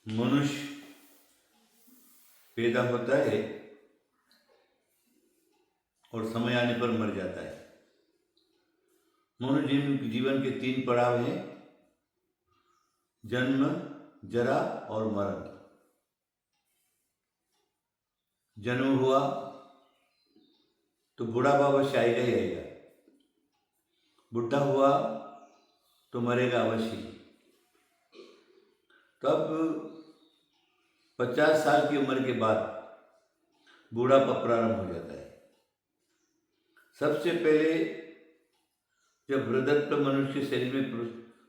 मनुष्य पैदा होता है और समय आने पर मर जाता है। मनुष्य जीवन के 3 पड़ाव हैं: जन्म, जरा और मरण। जन्म हुआ तो बुढ़ापा अवश्य आएगा ही आएगा। बुढ़ा हुआ तो मरेगा अवश्य। तब 50 साल की उम्र के बाद बुढ़ापा प्रारंभ हो जाता है। सबसे पहले जब वृद्धत्व मनुष्य के शरीर में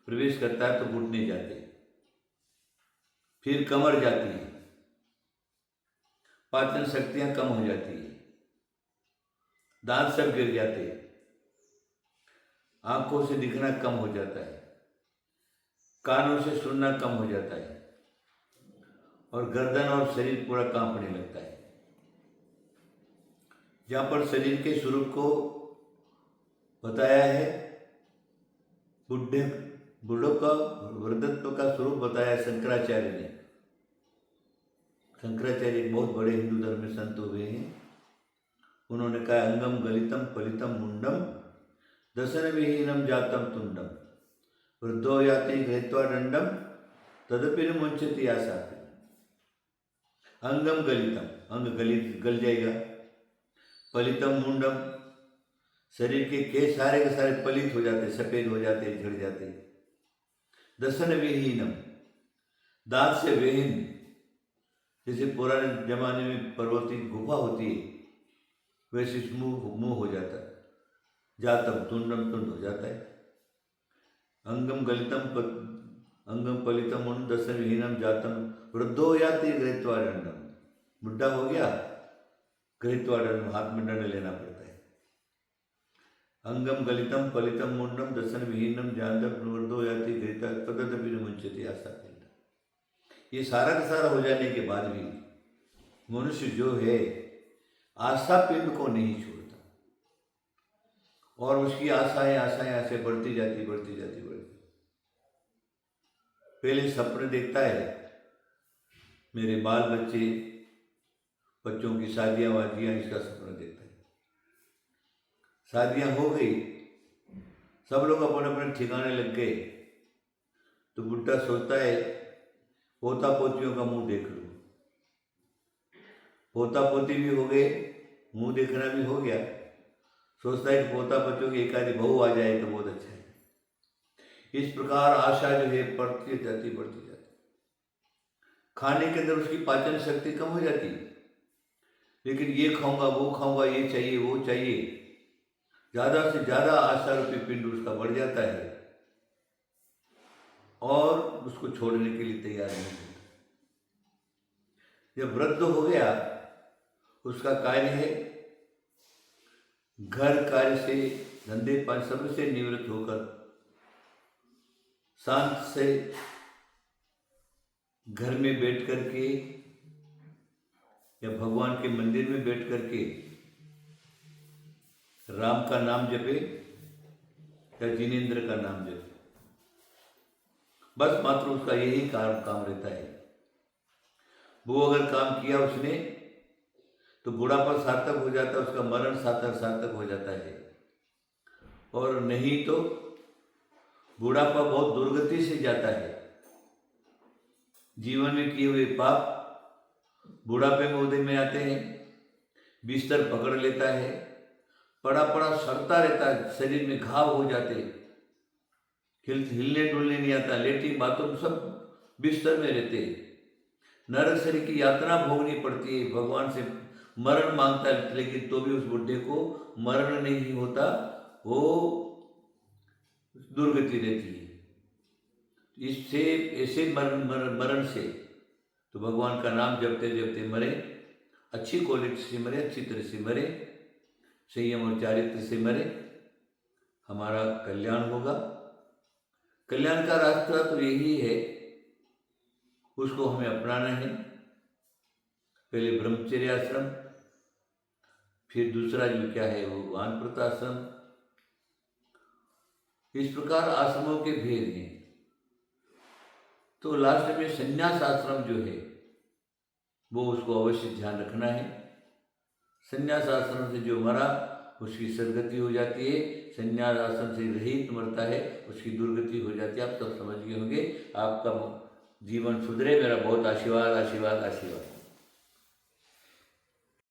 प्रवेश करता है तो घुटने जाते हैं, फिर कमर जाती है, पाचन शक्तियां कम हो जाती है, दांत सब गिर जाते हैं, आंखों से दिखना कम हो जाता है, कानों से सुनना कम हो जाता है और गर्दन और शरीर पूरा कांपने लगता है। जहाँ पर शरीर के स्वरूप को बताया है, बूढ़ों का वृद्धत्व का स्वरूप बताया है शंकराचार्य ने। शंकराचार्य एक बहुत बड़े हिंदू धर्म में संत हुए हैं। उन्होंने कहा, अंगम गलितम फलितम मुंडम दशन विहीनम जातम तुंडम वृद्धो याति गृहीत्वा दंडम तदपि न मुंचति आशा। अंगम गलितम, अंग गल जाएगा। फलितम मुंडम, शरीर के केश सारे के सारे पलित हो जाते, सफेद हो जाते, झड़ जाते। दशन विहीनम, दांत से विहीन, जैसे पुराने जमाने में पर्वतीय गुफा होती है वैसे मुंह हो जाता है। जातम तुंडम, तुंड हो जाता है। अंगम गलितम अंगम पलितम मुंड दशन विहीनम जातम वृद्धो याति गृहीत्वा दंडम, बुढ़ा हो गया, गृहीत्वा दंडम, हाथ में दंड लेना पड़ता है। अंगम गलितम फलितम मुंडम दशन विहीनम जातम वृद्धो याति गृहीत्वा तदपि न मुंचति आशा। ये सारा का सारा हो जाने के बाद भी मनुष्य जो है आशा पिंड को नहीं छोड़ता और उसकी आशाएं बढ़ती जाती। पहले सपने देखता है, मेरे बाल बच्चे, बच्चों की शादियां वादियां, इसका सपना देखता है। शादियां हो गई, सब लोग अपने अपने ठिकाने लग गए तो बुढ़ा सोचता है, पोता पोतियों का मुंह देख लो। पोता पोती भी हो गए, मुंह देखना भी हो गया। सोचता है कि पोता पोतियों की एक आधी बहू आ जाए तो बहुत अच्छा है। इस प्रकार आशा जो है बढ़ती जाती। खाने के अंदर उसकी पाचन शक्ति कम हो जाती, लेकिन ये खाऊंगा, वो खाऊंगा, ये चाहिए, वो चाहिए, ज्यादा से ज्यादा आशा रूपी पिंड उसका बढ़ जाता है और उसको छोड़ने के लिए तैयार नहीं होता। जब वृद्ध हो गया, उसका कार्य है घर कार्य से, धंधे पानी सब से निवृत्त होकर शांत से घर में बैठ करके या भगवान के मंदिर में बैठ करके राम का नाम जपे या जिनेंद्र का नाम जपे। बस मात्र उसका यही काम रहता है। वो अगर काम किया उसने तो बुढ़ापा सार्थक हो जाता है, उसका मरण सार्थक हो जाता है। और नहीं तो बुढ़ापा बहुत दुर्गति से जाता है। जीवन में किए हुए पाप बुढ़ापे में उदय में आते हैं, बिस्तर पकड़ लेता है, पड़ा सड़ता रहता है, शरीर में घाव हो जाते, हिलने डुलने नहीं आता, लेटरिन बाथरूम सब बिस्तर में रहते। नरक शरीर की यातना भोगनी पड़ती है, भगवान से मरण मांगता है, लेकिन तो भी उस बुढ़े को मरण नहीं होता, वो दुर्गति रहती है। इससे ऐसे मरण से तो भगवान का नाम जपते मरे, अच्छी क्वालिटी से मरे, अच्छी तरह से मरे, संयम और चारित्र से मरे, हमारा कल्याण होगा। कल्याण का रास्ता तो यही है, उसको हमें अपनाना है। पहले ब्रह्मचर्य आश्रम, फिर दूसरा जो क्या है वो वानप्रस्थ आश्रम। इस प्रकार आश्रमों के भेद हैं। तो लास्ट में संन्यास आश्रम जो है वो उसको अवश्य ध्यान रखना है। संन्यास आश्रम से जो मरा उसकी सदगति हो जाती है, संन्यास आश्रम से रहित मरता है उसकी दुर्गति हो जाती है। आप सब समझ गए होंगे। आपका जीवन सुधरे। मेरा बहुत आशीर्वाद आशीर्वाद आशीर्वाद।